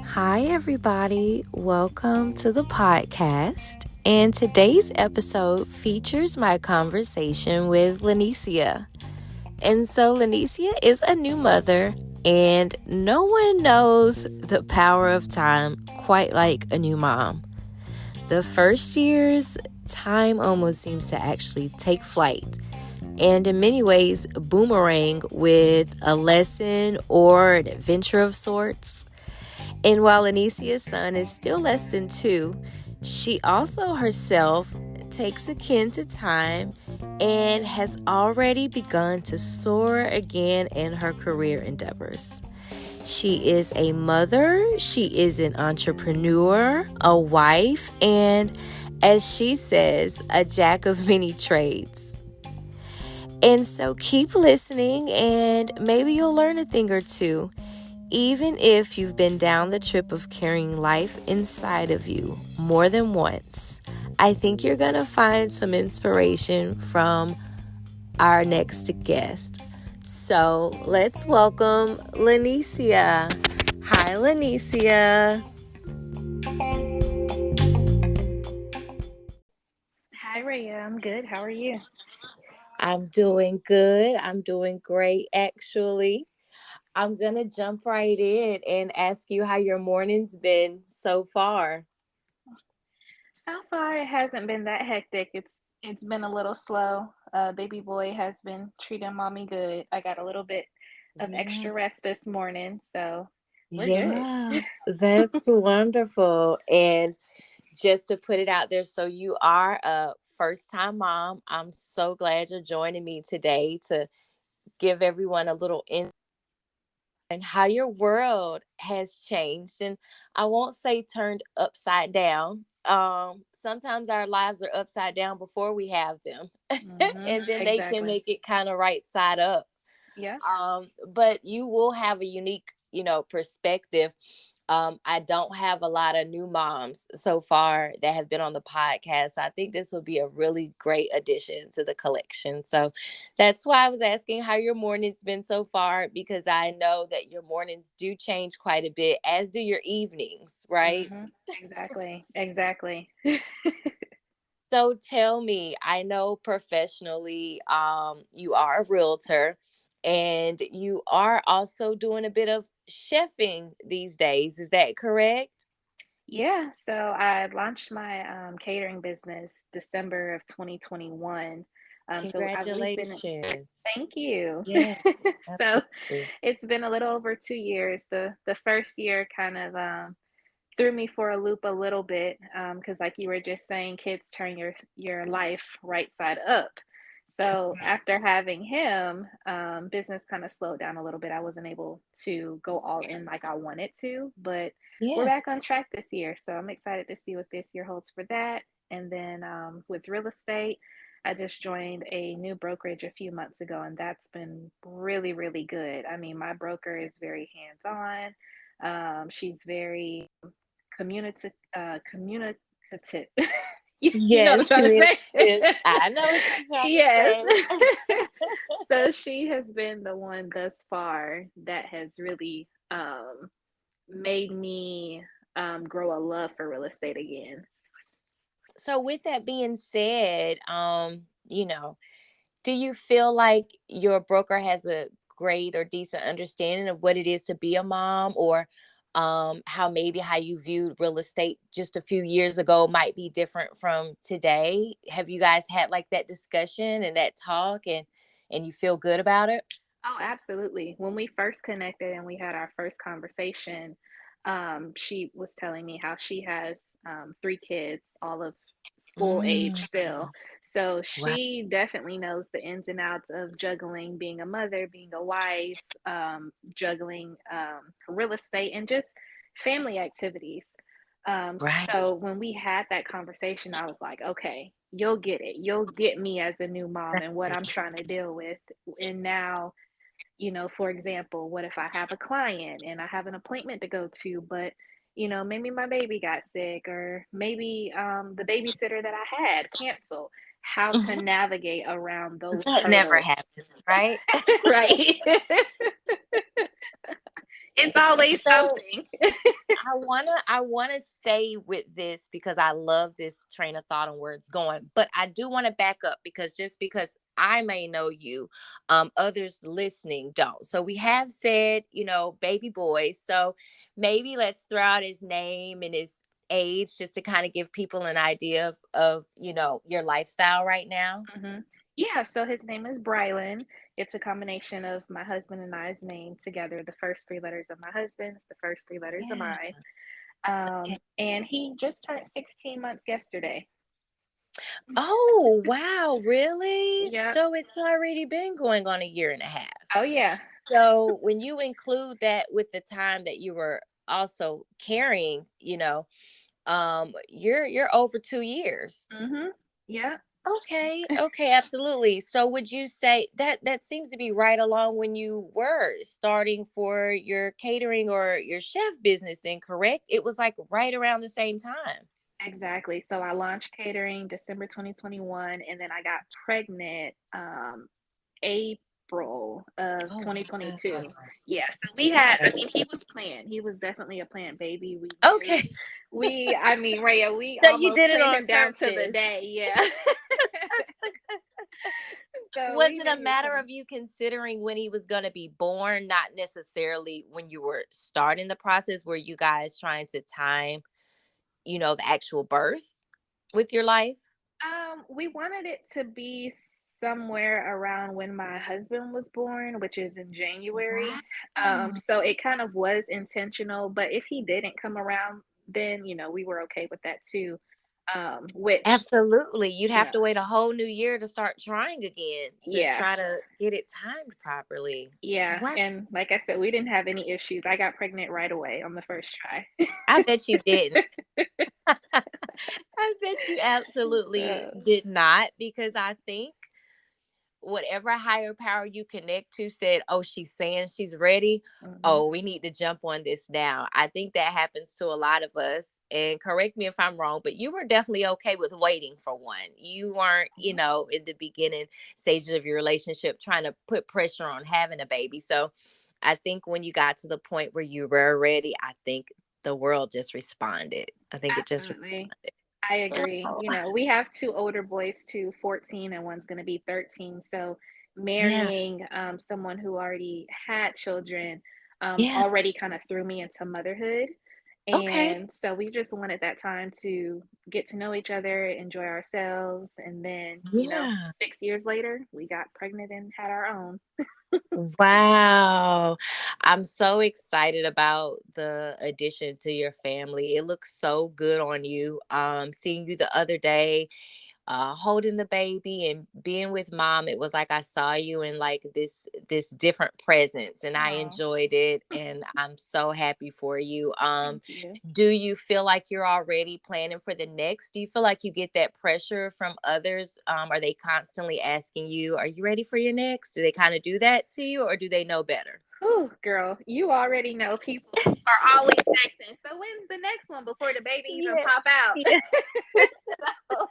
Hi, everybody. Welcome to the podcast. And today's episode features my conversation with Leniesia. And so, Leniesia is a new mother, and no one knows the power of time quite like a new mom. The first years, time almost seems to actually take flight, and in many ways, boomerang with a lesson or an adventure of sorts. And while Lenesia's son is still less than 2, she also herself takes a kin to time and has already begun to soar again in her career endeavors. She is a mother, she is an entrepreneur, a wife, and as she says, a jack of many trades. And so keep listening and maybe you'll learn a thing or two. Even if you've been down the trip of carrying life inside of you more than once, I think you're going to find some inspiration from our next guest. So let's welcome Leniesia. Hi, Leniesia. Hi, Rhea. I'm good. How are you? I'm doing good. I'm doing great, actually. I'm going to jump right in and ask you how your morning's been so far. So far, it hasn't been that hectic. It's been a little slow. Baby boy has been treating mommy good. I got a little bit of extra Yes. rest this morning, so we're good. Yeah, that's wonderful. And just to put it out there, so you are a first time mom. I'm so glad you're joining me today to give everyone a little insight and how your world has changed. And I won't say turned upside down. Sometimes our lives are upside down before we have them, and then they can Exactly. make it kind of right side up. Yes. But you will have a unique, perspective. I don't have a lot of new moms so far that have been on the podcast. I think this will be a really great addition to the collection. So that's why I was asking how your morning's been so far, because I know that your mornings do change quite a bit, as do your evenings, right? Exactly. Exactly. So tell me, I know professionally, you are a realtor and you are also doing a bit of chefing these days. Is that correct? Yeah. So I launched my catering business December of 2021. We've been. Congratulations. Thank you. Yes, So absolutely. it's been a little over 2 years. The first year kind of threw me for a loop a little bit because, like you were just saying, kids turn your life right side up. So after having him, business kind of slowed down a little bit. I wasn't able to go all in like I wanted to, but we're Yeah. back on track this year. So I'm excited to see what this year holds for that. And then with real estate, I just joined a new brokerage a few months ago, and that's been really, really good. I mean, my broker is very hands on. She's very communicative. You know what I'm Yes, trying to say? communicative. I know what you're trying to Yes. say. So she has been the one thus far that has really made me grow a love for real estate again. So with that being said, do you feel like your broker has a great or decent understanding of what it is to be a mom, or how you viewed real estate just a few years ago might be different from today? Have you guys had like that discussion and that talk, and you feel good about it? Oh, absolutely. When we first connected and we had our first conversation, she was telling me how she has 3 kids, all of school age Mm, still. So right. she definitely knows the ins and outs of juggling being a mother, being a wife, juggling real estate, and just family activities. Um, Right. so when we had that conversation, I was like, okay, you'll get it. You'll get me as a new mom and what I'm trying to deal with. And now, for example, what if I have a client and I have an appointment to go to, but maybe my baby got sick, or maybe the babysitter that I had canceled. how to Mhm. navigate around those That never hurdles. happens, right? Right. It's always So something. I wanna stay with this because I love this train of thought and where it's going. But I do want to back up because just because I may know you, others listening don't. So we have said, baby boy. So maybe let's throw out his name and his age just to kind of give people an idea of your lifestyle right now. Hmm. Yeah, so his name is Brylan. It's a combination of my husband and I's name together. The first three letters of my husband's, the first three letters of Yeah. mine. Okay. And he just turned 16 months yesterday. Oh, wow, really? Yep. So it's already been going on a year and a half. Oh, yeah. So when you include that with the time that you were also carrying, you're over 2 years. Hmm. Yep. Okay, okay, absolutely. So would you say that seems to be right along when you were starting for your catering or your chef business then, correct? It was like right around the same time. Exactly. So I launched catering December 2021, and then I got pregnant April of Oh, wow. 2022. Yeah, so we had, I mean, he was planned. He was definitely a planned baby. We knew, Okay. I mean, Raya, we So you almost did it planned on him down to the purpose. day. Yeah. So Was we it knew a he was matter coming. of you considering when he was going to be born, not necessarily when you were starting the process? Were you guys trying to time, the actual birth with your life? We wanted it to be somewhere around when my husband was born, which is in January. Wow. So it kind of was intentional, but if he didn't come around, then, we were okay with that too. Which, Absolutely. You'd you have know, to wait a whole new year to start trying again to yeah, try to get it timed properly. yeah. Wow. And like I said, we didn't have any issues. I got pregnant right away on the first try. I bet you didn't. I bet you absolutely uh, did not because I think whatever higher power you connect to said, "Oh, she's saying she's ready. mhm, Oh, we need to jump on this now." I think that happens to a lot of us. And correct me if I'm wrong, but you were definitely okay with waiting for one. You weren't, mhm. in the beginning stages of your relationship trying to put pressure on having a baby. So I think when you got to the point where you were ready, I think the world just responded. I think it just Absolutely. I agree. responded. We have two older boys too, 14 and one's going to be 13. So Yeah. marrying someone who already had children Yeah. already kind of threw me into motherhood. Okay. And so we just wanted that time to get to know each other, enjoy ourselves. And then, Yeah. 6 years later, we got pregnant and had our own. Wow. I'm so excited about the addition to your family. It looks so good on you. Seeing you the other day, holding the baby and being with mom, it was like I saw you in like this different presence and I Oh, enjoyed it and I'm so happy for you. thank you. Do you feel like you're already planning for the next? Do you feel like you get that pressure from others? Are they constantly asking you, are you ready for your next? Do they kind of do that to you or do they know better? Whew, girl, you already know people are always texting. So when's the next one before the baby even Yeah. pop out? Yeah. So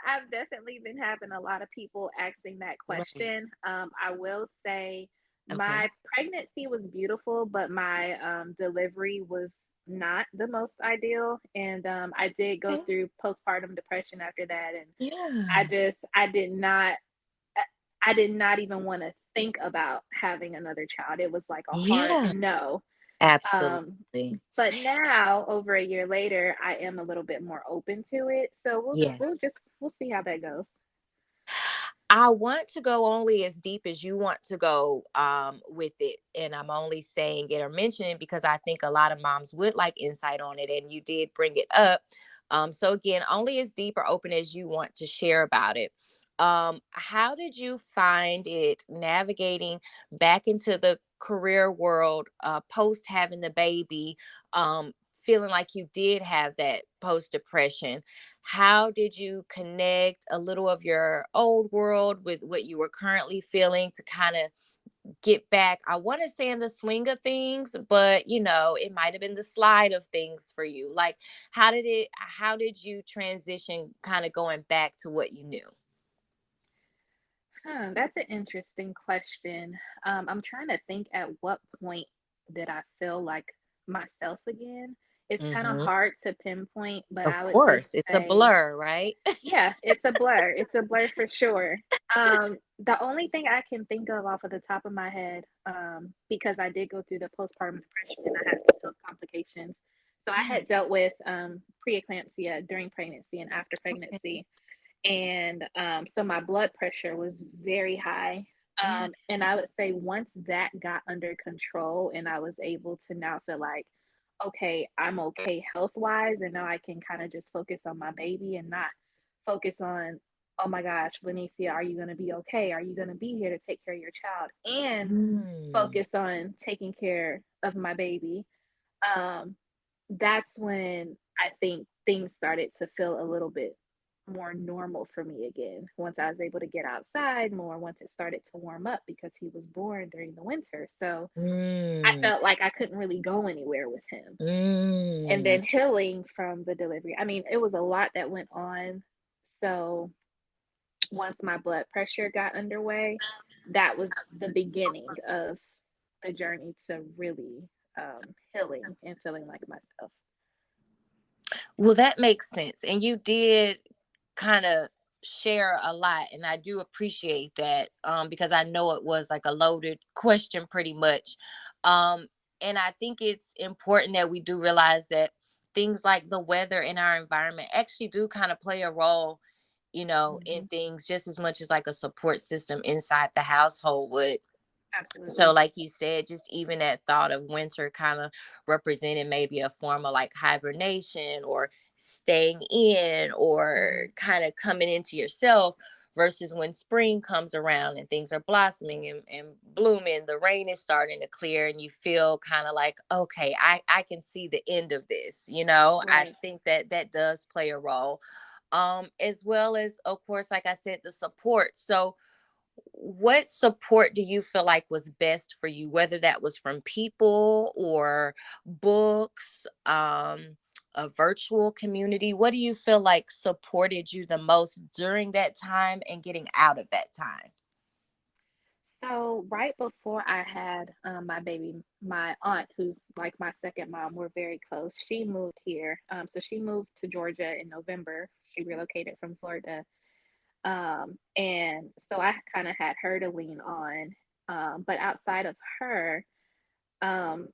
I've definitely been having a lot of people asking that Right. question. I will say Okay. my pregnancy was beautiful, but my delivery was not the most ideal. And I did go Okay. through postpartum depression after that. And Yeah. I did not even want to think about having another child. It was like a hard Yeah. no. Um, Absolutely. but now, over a year later, I am a little bit more open to it. So Yes. we'll see how that goes. I want to go only as deep as you want to go with it. And I'm only saying it or mentioning it because I think a lot of moms would like insight on it. And you did bring it up. So, again, only as deep or open as you want to share about it. How did you find it navigating back into the career world post having the baby? Feeling like you did have that post depression, how did you connect a little of your old world with what you were currently feeling to kind of get back? I want to say in the swing of things, but it might have been the slide of things for you. Like, how did you transition kind of going back to what you knew? That's an interesting question. I'm trying to think at what point did I feel like myself again. It's kind of Mm-hmm. hard to pinpoint, but Of I would just course, it's a say, blur, right? yeah, it's a blur. It's a blur for sure. The only thing I can think of off of the top of my head, because I did go through the postpartum depression and I had some health complications. So I had dealt with preeclampsia during pregnancy and after Okay. pregnancy, and so my blood pressure was very high. And I would say once that got under control and I was able to now feel like, okay, I'm okay health wise, and now I can kind of just focus on my baby and not focus on, oh my gosh, Leniesia, are you going to be okay? Are you going to be here to take care of your child? And Mm. focus on taking care of my baby. Um, that's when I think things started to feel a little bit more normal for me again. Once I was able to get outside more, once it started to warm up because he was born during the winter. So I Mm. felt like I couldn't really go anywhere with him. And Mm. then healing from the delivery. I mean, it was a lot that went on. So once my blood pressure got underway, that was the beginning of the journey to really healing and feeling like myself. Well, that makes sense. And you did kind of share a lot, and I do appreciate that, because I know it was like a loaded question pretty much. Um and I think it's important that we do realize that things like the weather in our environment actually do kind of play a role, in Hmm. things just as much as like a support system inside the household would. So, Absolutely. like you said, just even that thought of winter kind of representing maybe a form of like hibernation or staying in or Hmm. kind of coming into yourself, versus when spring comes around and things are blossoming and blooming, the rain is starting to clear and you feel kind of like, okay, I can see the end of this. I Right. think that that does play a role. As well as, of course, like I said, the support. So, what support do you feel like was best for you, whether that was from people or books, a virtual community? What do you feel like supported you the most during that time and getting out of that time? So right before I had my baby, my aunt, who's like my second mom, we're very close. She moved here. So she moved to Georgia in November. She relocated from Florida. And so I kind of had her to lean on. But outside of her, um,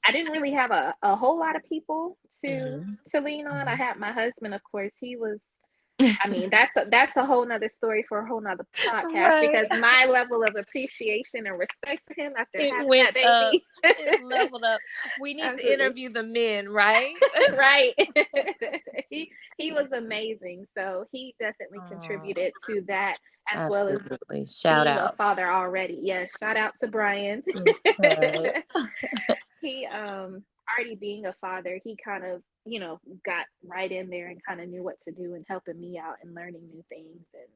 I didn't really have a whole lot of people Hmm. to lean on. I had my husband, of course. He was, I mean, that's a whole nother story for a whole nother podcast, Right. because my level of appreciation and respect for him after It having went that up. baby. It leveled up. We need to Absolutely. interview the men, right? Right. He was amazing. So he definitely Oh, contributed to that, as well as absolutely. Shout being a out. father already. Yes, shout out to Brian. Okay. He already being a father, he kind of, got right in there and kind of knew what to do and helping me out and learning new things and,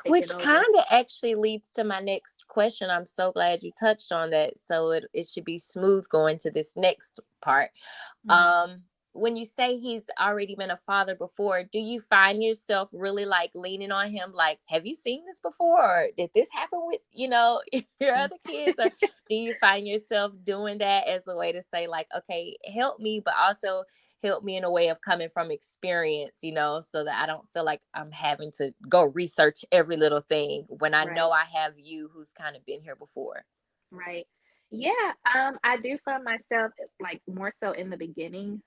taking Which over. kind of actually leads to my next question. I'm so glad you touched on that. So it should be smooth going to this next part. Mhm. Um, when you say he's already been a father before, do you find yourself really like leaning on him? Like, have you seen this before? Or did this happen with, your other kids? Or do you find yourself doing that as a way to say, like, okay, help me, but also help me in a way of coming from experience, so that I don't feel like I'm having to go research every little thing when I know Right. I have you who's kind of been here before. Right. Yeah, I do find myself like more so in the beginning,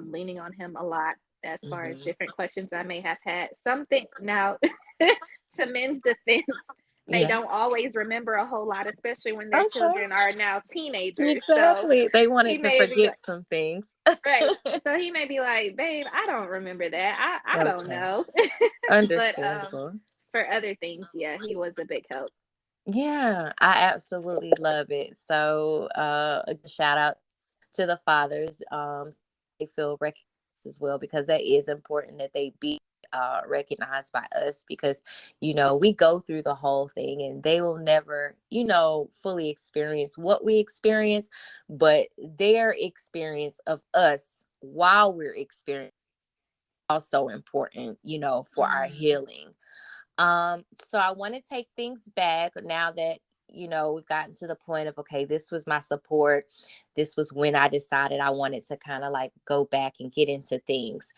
leaning on him a lot as far as Hmm. different questions I may have had. Something now, to men's defense, they Yeah. don't always remember a whole lot, especially when their Okay. children are now teenagers. So Exactly. They he wanted to may be like, forget some things. right. So he may be like, babe, I don't remember that. I don't Okay. know. But Understandable. for other things, yeah, he was a big help. Yeah, I absolutely love it. So, a shout out to the fathers. They feel recognized as well, because that is important that they be recognized by us, because we go through the whole thing and they will never fully experience what we experience, but their experience of us while we're experiencing also important for our Mm, healing. So I want to take things back now that, we've gotten to the point of, okay, this was my support. This was when I decided I wanted to kind of like go back and get into things.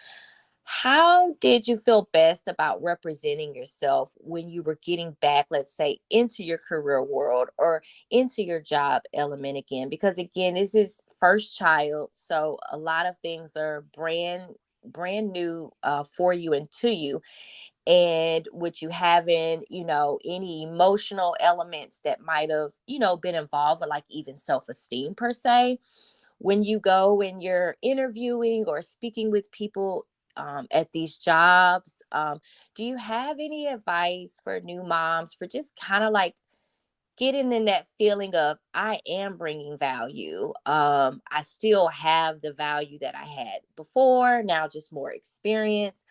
How did you feel best about representing yourself when you were getting back, let's say, into your career world or into your job element again? Because again, this is first child, so a lot of things are brand new for you and to you, and with you having, any emotional elements that might have, been involved with like even self-esteem per se, when you go and you're interviewing or speaking with people at these jobs, do you have any advice for new moms for just kind of like getting in that feeling of I am bringing value. I still have the value that I had before, now just more experience.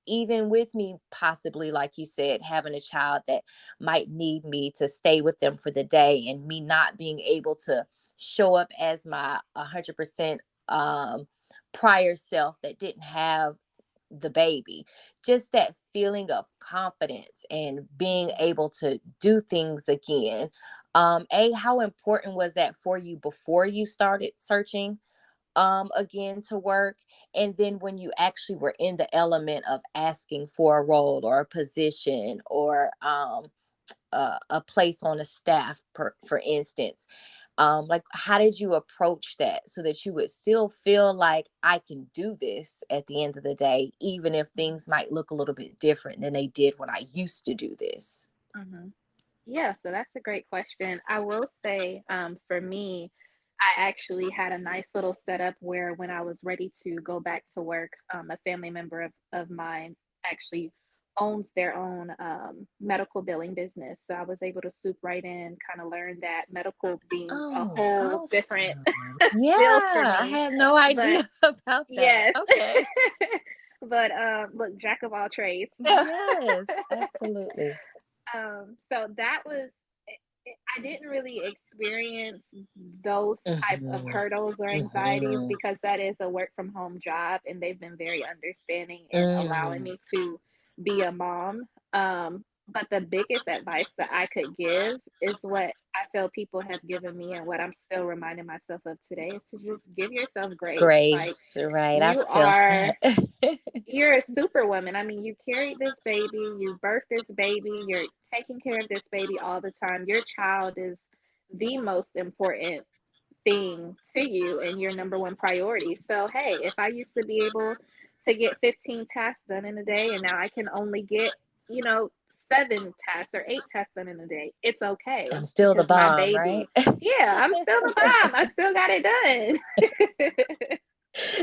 Even with me possibly, like you said, having a child that might need me to stay with them for the day and me not being able to show up as my 100% prior self that didn't have the baby, just that feeling of confidence and being able to do things again. How important was that for you before you started searching again to work, and then when you actually were in the element of asking for a role or a position or a place on a staff, for instance, like how did you approach that so that you would still feel like I can do this at the end of the day, even if things might look a little bit different than they did when I used to do this? Mm-hmm. Yeah, so that's a great question. I will say, for me, I actually had a nice little setup where when I was ready to go back to work, a family member of mine actually owns their own medical billing business. So I was able to swoop right in, kind of learn that medical being a Oh, whole different awesome. Yeah, field for I me. had no But idea about that. yes, Okay. but look, jack of all trades. So Yes, absolutely. So that was I didn't really experience those type of Hmm. hurdles or anxieties Hmm. because that is a work from home job and they've been very understanding in allowing Mm. me to be a mom. But the biggest advice that I could give is what I feel people have given me and what I'm still reminding myself of today is to just give yourself grace. Like Grace, right? I you feel are that. you're a superwoman. I mean, you carried this baby, you birthed this baby, you're taking care of this baby all the time. Your child is the most important thing to you and your number one priority. So, hey, if I used to be able to get 15 tasks done in a day and now I can only get, you know, 7 tasks or 8 tasks done in a day, it's okay I'm still the because my bomb, right? baby, yeah, I'm still the mom. I still got it done.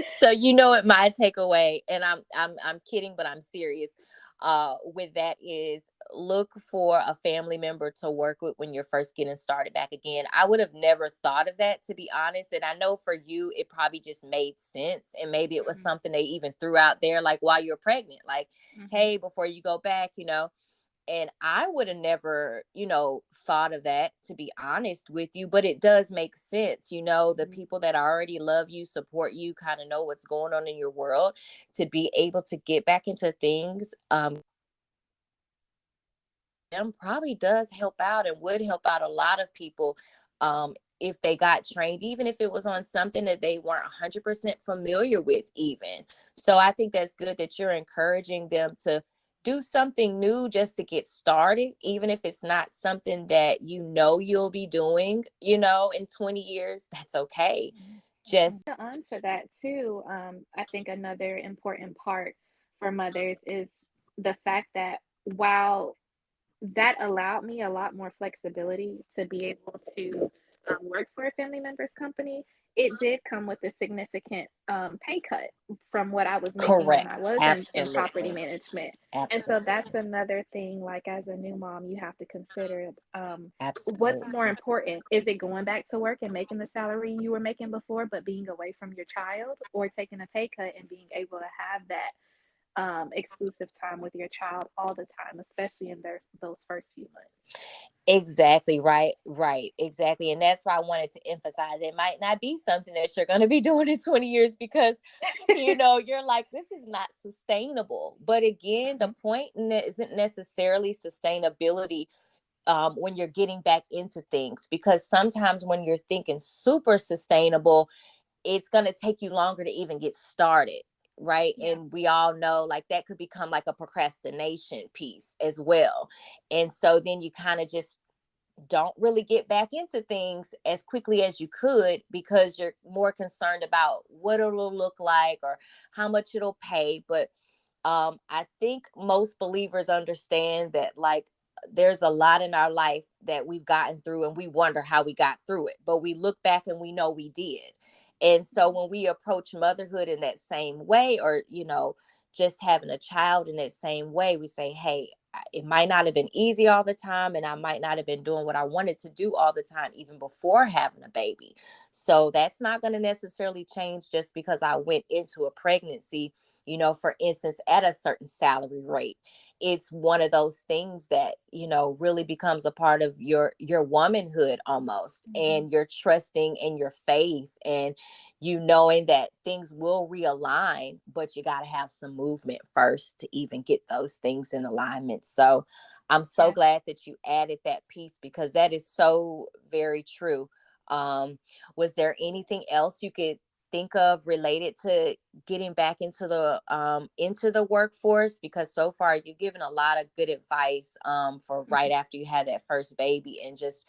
So what my takeaway, and I'm kidding, but I'm serious. With that is look for a family member to work with when you're first getting started back again. I would have never thought of that, to be honest. And I know for you, it probably just made sense. And maybe it was Mhm, something they even threw out there, like while you're pregnant, like, mhm, hey, before you go back, and I would have never, thought of that, to be honest with you, but it does make sense. The mhm, people that already love you, support you, kind of know what's going on in your world, to be able to get back into things, them probably does help out and would help out a lot of people, if they got trained, even if it was on something that they weren't 100% familiar with, even. So I think that's good that you're encouraging them to do something new just to get started, even if it's not something that you'll be doing, in 20 years. That's okay. mhm. Just On to that too, I think another important part for mothers is the fact that while that allowed me a lot more flexibility to be able to work for a family member's company. It did come with a significant pay cut from what I was making when I correct. was in property Absolutely. management. And so that's Absolutely. another thing, like as a new mom, you have to consider what's more Absolutely. important. Is it going back to work and making the salary you were making before, but being away from your child, or taking a pay cut and being able to have that exclusive time with your child all the time, especially in those first few months. Exactly, right, exactly. And that's why I wanted to emphasize it might not be something that you're going to be doing in 20 years because, you're like, this is not sustainable. But again, the Mhm. point isn't necessarily sustainability when you're getting back into things, because sometimes when you're thinking super sustainable, it's going to take you longer to even get started. Right. Yeah. And we all know like that could become like a procrastination piece as well. And so then you kind of just don't really get back into things as quickly as you could because you're more concerned about what it'll look like or how much it'll pay. But I think most believers understand that like there's a lot in our life that we've gotten through and we wonder how we got through it, but we look back and we know we did. And so Mhm. when we approach motherhood in that same way, or just having a child in that same way, we say, hey, it might not have been easy all the time, and I might not have been doing what I wanted to do all the time, even before having a baby. So that's not going to necessarily change just because I went into a pregnancy, for instance, at a certain salary rate. It's one of those things that, really becomes a part of your womanhood almost, Mhm. and your trusting and your faith, and knowing that things will realign, but you got to have some movement first to even get those things in alignment. So I'm so Yeah. glad that you added that piece because that is so very true. Um, was there anything else you could think of related to getting back into the workforce? Because so far you've given a lot of good advice for right Mhm. after you had that first baby, and just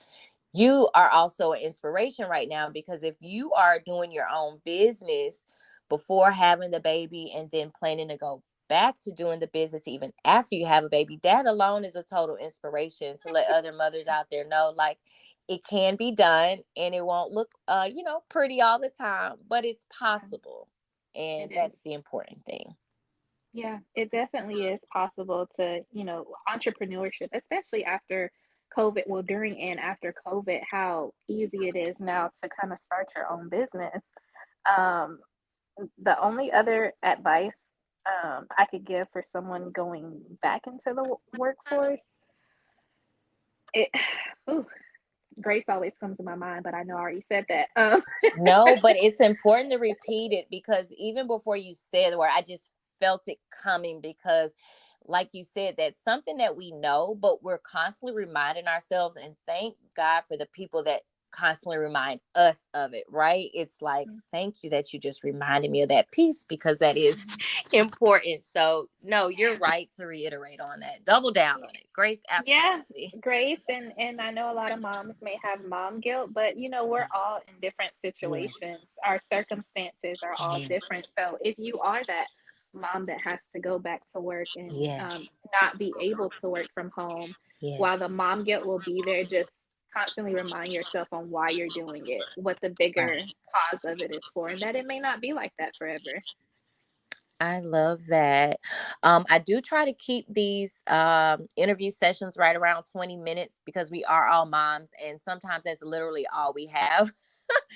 you are also an inspiration right now, because if you are doing your own business before having the baby and then planning to go back to doing the business even after you have a baby, that alone is a total inspiration to let other mothers out there know like it can be done, and it won't look pretty all the time, but it's Yeah, possible. And it is. that's the important thing. Yeah, it definitely is possible to, entrepreneurship, especially after COVID, well, during and after COVID, how easy it is now to kind of start your own business. Um, the only other advice I could give for someone going back into the workforce, it, ooh, grace always comes to my mind, but I know I already said that. No, but it's important to repeat it, because even before you said the word, I just felt it coming, because like you said, that's something that we know, but we're constantly reminding ourselves, and thank God for the people that constantly remind us of it, right? It's like, thank you that you just reminded me of that piece, because that is Mhm. important. So no, you're right to reiterate on that. Double down Yeah. on it. Grace, Yeah, absolutely. grace, and I know a lot of moms may have mom guilt, but we're Yes. all in different Yes. situations. Our circumstances are all Yes. different. So if you are that mom that has to go back to work and Yes. not be able to work from home, Yes. while the mom guilt will be there, just constantly remind yourself on why you're doing it, what the bigger Right. cause of it is for, and that it may not be like that forever. I love that. I do try to keep these interview sessions right around 20 minutes, because we are all moms, and sometimes that's literally all we have.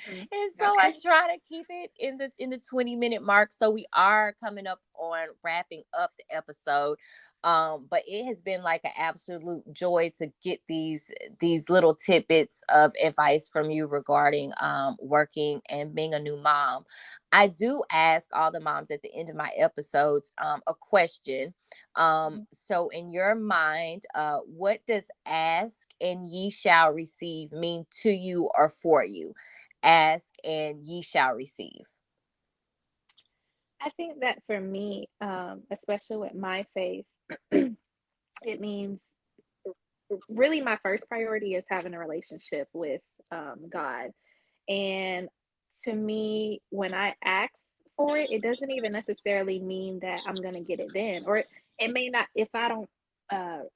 Mhm. And so I Okay. try to keep it in the 20-minute mark. So we are coming up on wrapping up the episode. But it has been like an absolute joy to get these little tidbits of advice from you regarding working and being a new mom. I do ask all the moms at the end of my episodes a question. Mhm. So in your mind, what does ask and ye shall receive mean to you or for you? Ask and ye shall receive. I think that for me, especially with my faith, it means really my first priority is having a relationship with God. And to me, when I ask for it, it doesn't even necessarily mean that I'm going to get it then. Or it may not, if I don't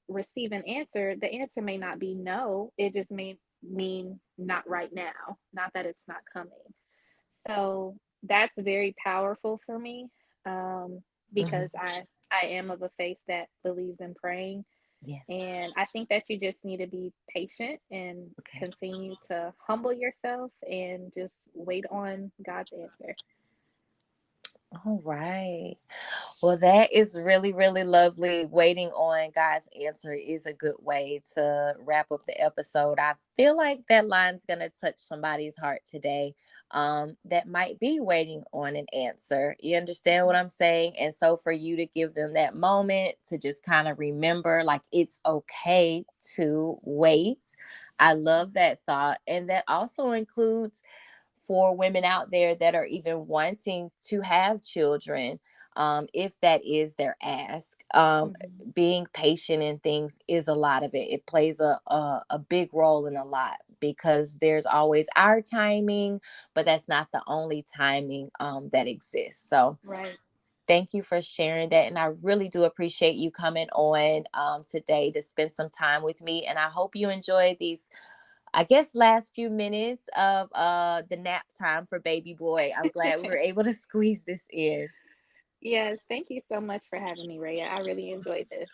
receive an answer, the answer may not be no. It just may mean not right now, not that it's not coming. So that's very powerful for me because Mhm. I am of a faith that believes in praying, Yes. and I think that you just need to be patient and Okay. continue to humble yourself and just wait on God's answer. All right. Well, that is really, really lovely. Waiting on God's answer is a good way to wrap up the episode. I feel like that line's going to touch somebody's heart today, that might be waiting on an answer. You understand what I'm saying? And so for you to give them that moment to just kind of remember, like, it's okay to wait. I love that thought. And that also includes for women out there that are even wanting to have children, if that is their ask. Mm-hmm. Being patient in things is a lot of it. It plays a big role in a lot because there's always our timing, but that's not the only timing that exists. So Right. thank you for sharing that. And I really do appreciate you coming on today to spend some time with me. And I hope you enjoyed these, I guess, last few minutes of the nap time for baby boy. I'm glad we were able to squeeze this in. Yes, thank you so much for having me, Raya. I really enjoyed this.